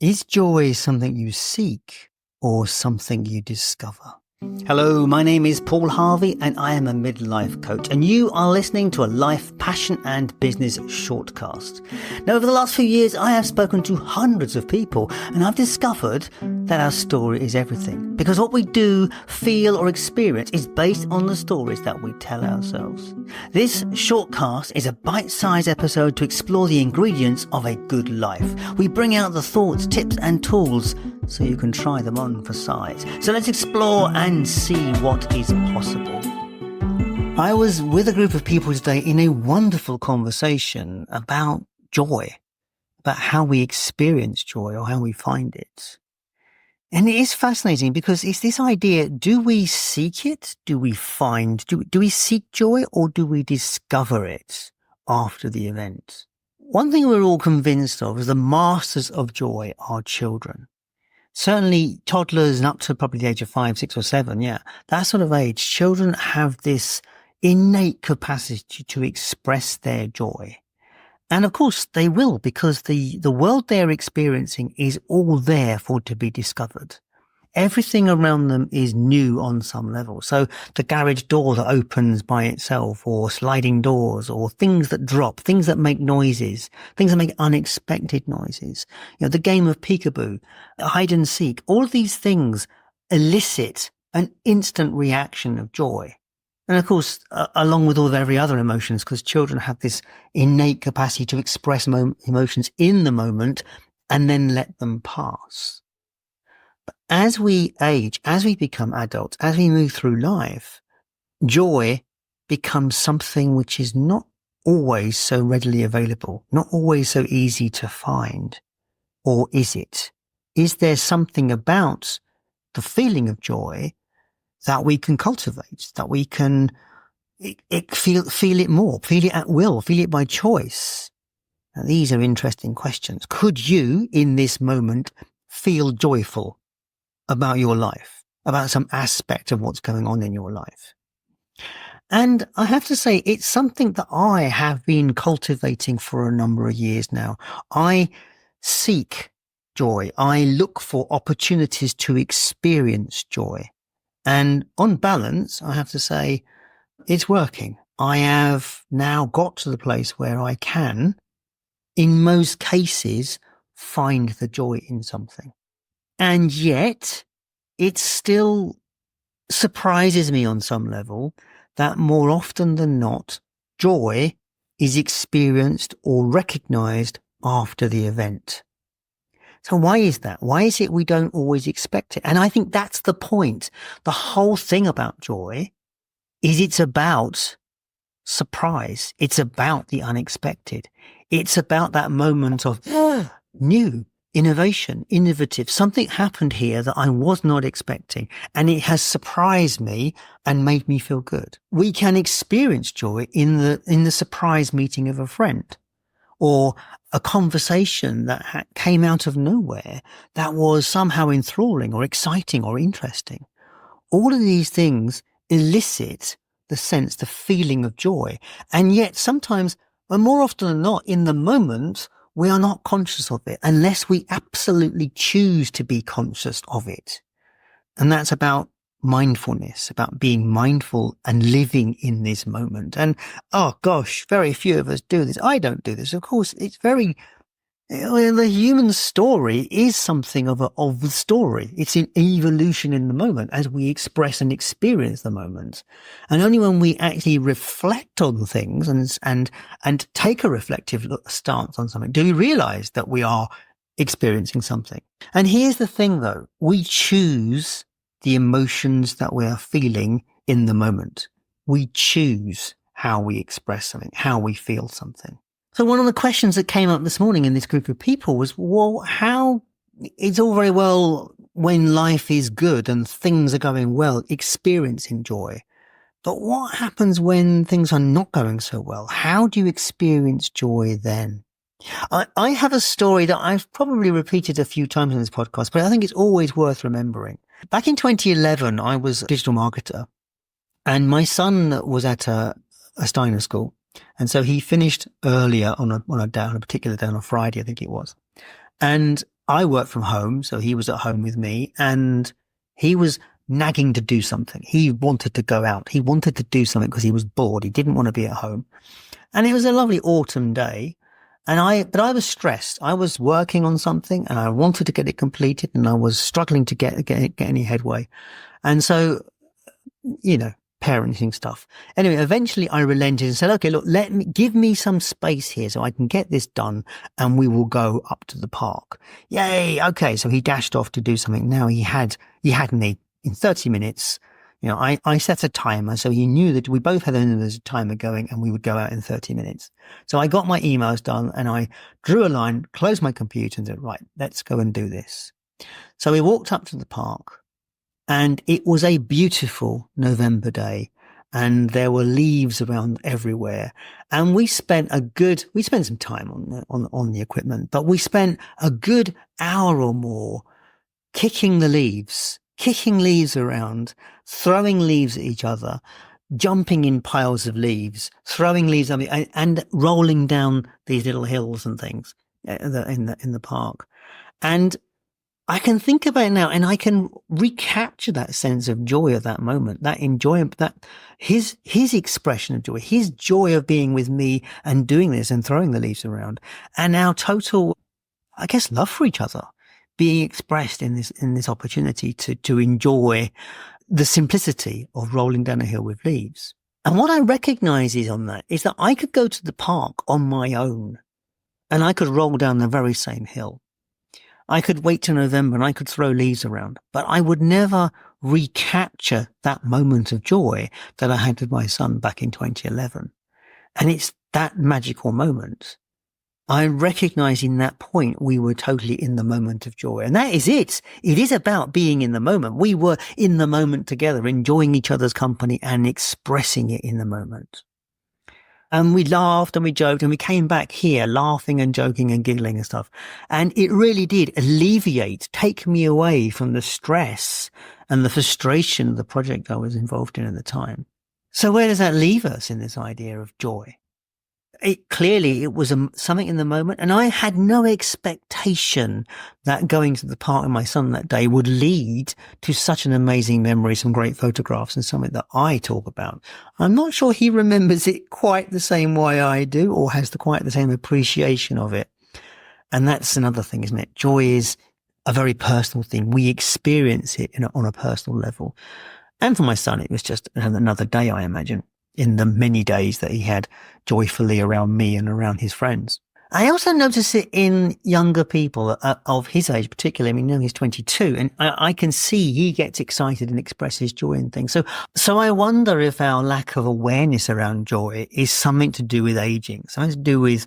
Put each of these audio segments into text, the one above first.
Is joy something you seek or something you discover? Hello, my name is Paul Harvey and I am a midlife coach, and you are listening to a life, passion and business shortcast. Now, over the last few years, I have spoken to hundreds of people and I've discovered that our story is everything, because what we do, feel or experience is based on the stories that we tell ourselves. This shortcast is a bite-sized episode to explore the ingredients of a good life. We bring out the thoughts, tips and tools so you can try them on for size. So let's explore and see what is possible. I was with a group of people today in a wonderful conversation about joy, about how we experience joy or how we find it. And it is fascinating because it's this idea, do we seek it? Do we seek joy, or do we discover it after the event? One thing we're all convinced of is the masters of joy are children. Certainly toddlers and up to probably the age of 5, 6 or 7. Yeah. That sort of age, children have this innate capacity to express their joy. And of course they will, because the world they're experiencing is all there for to be discovered. Everything around them is new on some level. So the garage door that opens by itself, or sliding doors, or things that drop, things that make noises, things that make unexpected noises. The game of peekaboo, hide and seek, all of these things elicit an instant reaction of joy. And of course, along with all of every other emotions, because children have this innate capacity to express emotions in the moment and then let them pass. But as we age, as we become adults, as we move through life, joy becomes something which is not always so readily available, not always so easy to find. Or is it? Is there something about the feeling of joy that we can cultivate, that we can feel it more, feel it at will, feel it by choice? Now, these are interesting questions. Could you, in this moment, feel joyful about your life, about some aspect of what's going on in your life? And I have to say, it's something that I have been cultivating for a number of years now. I seek joy. I look for opportunities to experience joy. And on balance, I have to say, it's working. I have now got to the place where I can, in most cases, find the joy in something. And yet, it still surprises me on some level that more often than not, joy is experienced or recognized after the event. So why is that? Why is it we don't always expect it? And I think that's the point. The whole thing about joy is it's about surprise. It's about the unexpected. It's about that moment of new, innovation, innovative. Something happened here that I was not expecting, and it has surprised me and made me feel good. We can experience joy in the surprise meeting of a friend, or a conversation that came out of nowhere that was somehow enthralling or exciting or interesting. All of these things elicit the sense, the feeling of joy. And yet sometimes, and more often than not, in the moment, we are not conscious of it unless we absolutely choose to be conscious of it. And that's about mindfulness, about being mindful and living in this moment. And oh gosh, very few of us do this. I don't do this. Of course, it's the human story is something of the story. It's an evolution in the moment as we express and experience the moment. And only when we actually reflect on things and take a reflective stance on something do we realize that we are experiencing something. And here's the thing though, we choose the emotions that we are feeling in the moment. We choose how we express something, how we feel something. So one of the questions that came up this morning in this group of people was, well, it's all very well when life is good and things are going well, experiencing joy. But what happens when things are not going so well? How do you experience joy then? I have a story that I've probably repeated a few times in this podcast, but I think it's always worth remembering. Back in 2011, I was a digital marketer, and my son was at a Steiner school. And so he finished earlier on a particular day, on a Friday, I think it was. And I worked from home, so he was at home with me, and he was nagging to do something. He wanted to go out. He wanted to do something because he was bored. He didn't want to be at home. And it was a lovely autumn day. But I was stressed. I was working on something and I wanted to get it completed, and I was struggling to get any headway. And so, parenting stuff. Anyway, eventually I relented and said, okay, look, give me some space here so I can get this done, and we will go up to the park. Yay. Okay. So he dashed off to do something. Now he had me in 30 minutes. I set a timer, so he knew that we both had a timer going and we would go out in 30 minutes. So I got my emails done and I drew a line, closed my computer and said, right, let's go and do this. So we walked up to the park. And it was a beautiful November day, and there were leaves around everywhere. And we spent some time on the equipment, but we spent a good hour or more kicking leaves around, throwing leaves at each other, jumping in piles of leaves, throwing leaves at me, and rolling down these little hills and things in the park. And I can think about it now, and I can recapture that sense of joy of that moment, that enjoyment, that his expression of joy, his joy of being with me and doing this and throwing the leaves around, and our total, I guess, love for each other being expressed in this opportunity to enjoy the simplicity of rolling down a hill with leaves. And what I recognize is that I could go to the park on my own, and I could roll down the very same hill. I could wait till November and I could throw leaves around, but I would never recapture that moment of joy that I had with my son back in 2011. And it's that magical moment. I recognize in that point we were totally in the moment of joy. And that is it. It is about being in the moment. We were in the moment together, enjoying each other's company and expressing it in the moment. And we laughed and we joked and we came back here laughing and joking and giggling and stuff. And it really did take me away from the stress and the frustration of the project I was involved in at the time. So where does that leave us in this idea of joy? It was something in the moment, and I had no expectation that going to the park with my son that day would lead to such an amazing memory, some great photographs, and something that I talk about. I'm not sure he remembers it quite the same way I do, or has quite the same appreciation of it. And that's another thing, isn't it? Joy is a very personal thing. We experience it on a personal level. And for my son, it was just another day, I imagine, in the many days that he had joyfully around me and around his friends. I also notice it in younger people of his age, particularly. I mean, now he's 22, and I can see he gets excited and expresses joy in things. So I wonder if our lack of awareness around joy is something to do with aging, something to do with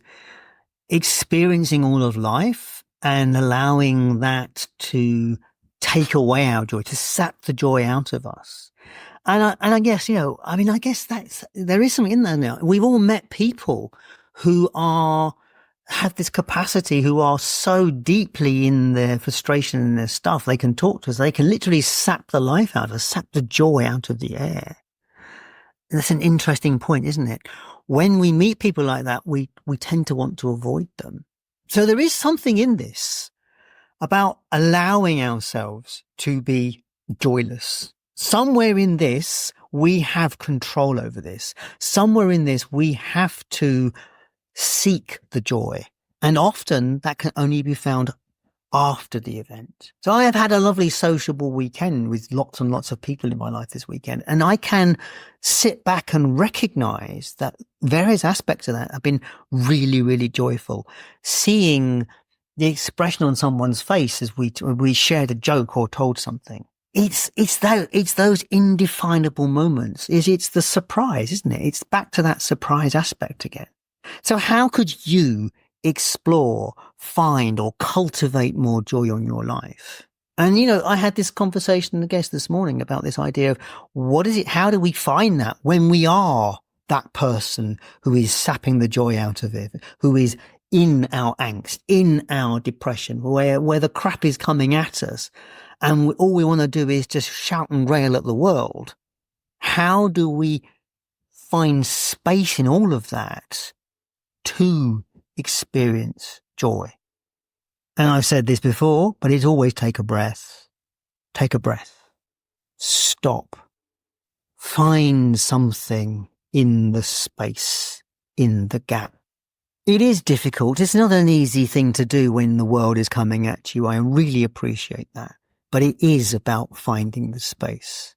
experiencing all of life and allowing that to take away our joy, to sap the joy out of us. And I guess, I guess there is something in there now. We've all met people who have this capacity, who are so deeply in their frustration and their stuff. They can talk to us. They can literally sap the life out of us, sap the joy out of the air. And that's an interesting point, isn't it? When we meet people like that, we tend to want to avoid them. So there is something in this about allowing ourselves to be joyless. Somewhere in this, we have control over this. Somewhere in this, we have to seek the joy. And often that can only be found after the event. So I have had a lovely sociable weekend with lots and lots of people in my life this weekend. And I can sit back and recognize that various aspects of that have been really, really joyful. Seeing the expression on someone's face as we shared a joke or told something. It's those indefinable moments. It's the surprise, isn't it? It's back to that surprise aspect again. So how could you explore, find, or cultivate more joy in your life? And, I had this conversation with a guest this morning about this idea of what is it? How do we find that when we are that person who is sapping the joy out of it, who is in our angst, in our depression, where the crap is coming at us? And all we want to do is just shout and rail at the world. How do we find space in all of that to experience joy? And I've said this before, but it's always take a breath. Take a breath. Stop. Find something in the space, in the gap. It is difficult. It's not an easy thing to do when the world is coming at you. I really appreciate that. But it is about finding the space.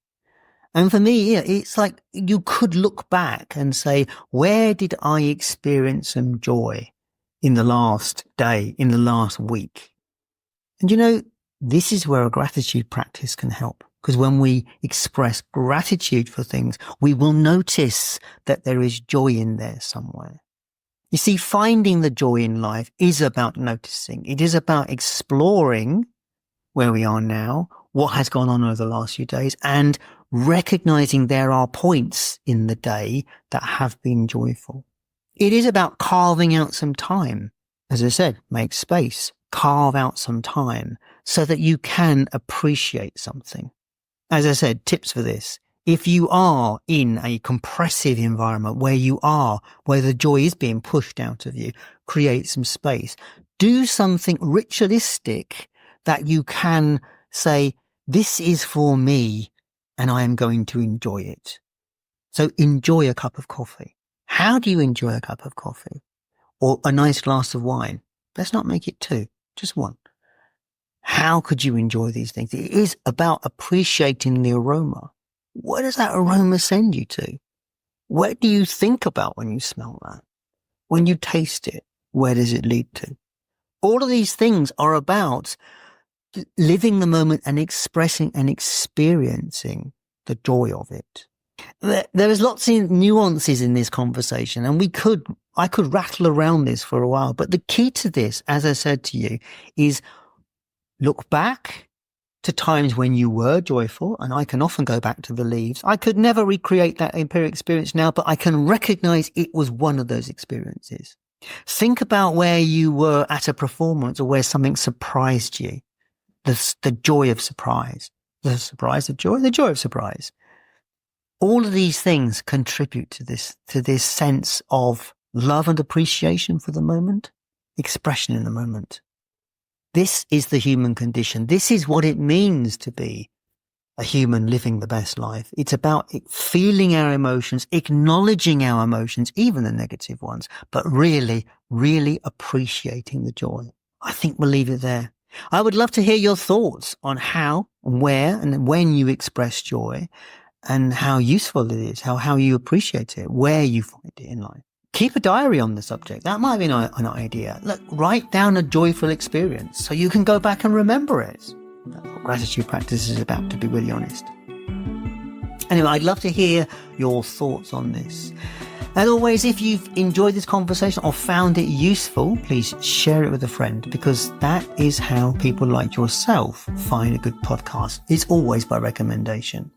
And for me, it's like you could look back and say, where did I experience some joy in the last day, in the last week? And this is where a gratitude practice can help. Because when we express gratitude for things, we will notice that there is joy in there somewhere. You see, finding the joy in life is about noticing. It is about exploring where we are now, what has gone on over the last few days, and recognizing there are points in the day that have been joyful. It is about carving out some time. As I said, make space, carve out some time so that you can appreciate something. As I said, tips for this. If you are in a compressive environment where the joy is being pushed out of you, create some space. Do something ritualistic that you can say, this is for me and I am going to enjoy it. So enjoy a cup of coffee. How do you enjoy a cup of coffee? Or a nice glass of wine? Let's not make it two, just one. How could you enjoy these things? It is about appreciating the aroma. Where does that aroma send you to? What do you think about when you smell that? When you taste it, where does it lead to? All of these things are about living the moment and expressing and experiencing the joy of it. There is lots of nuances in this conversation, and I could rattle around this for a while, but the key to this, as I said to you, is look back to times when you were joyful, and I can often go back to the leaves. I could never recreate that experience now, but I can recognize it was one of those experiences. Think about where you were at a performance or where something surprised you. The joy of surprise. The surprise of joy, the joy of surprise. All of these things contribute to this sense of love and appreciation for the moment, expression in the moment. This is the human condition. This is what it means to be a human living the best life. It's about feeling our emotions, acknowledging our emotions, even the negative ones, but really, really appreciating the joy. I think we'll leave it there. I would love to hear your thoughts on how, where, and when you express joy and how useful it is, how you appreciate it, where you find it in life. Keep a diary on the subject. That might be an idea. Look, write down a joyful experience so you can go back and remember it. That's what gratitude practice is about, to be really honest. Anyway, I'd love to hear your thoughts on this. As always, if you've enjoyed this conversation or found it useful, please share it with a friend, because that is how people like yourself find a good podcast. It's always by recommendation.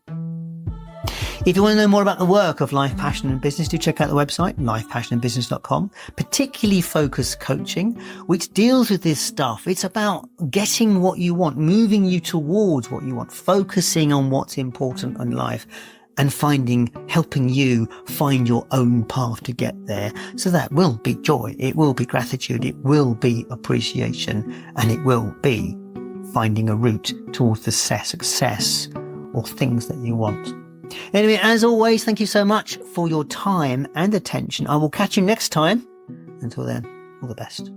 If you want to know more about the work of Life, Passion and Business, do check out the website, lifepassionandbusiness.com, particularly focused coaching, which deals with this stuff. It's about getting what you want, moving you towards what you want, focusing on what's important in life, and helping you find your own path to get there. So that will be joy. It will be gratitude. It will be appreciation, and it will be finding a route towards the success or things that you want. Anyway, as always, thank you so much for your time and attention. I will catch you next time. Until then, all the best.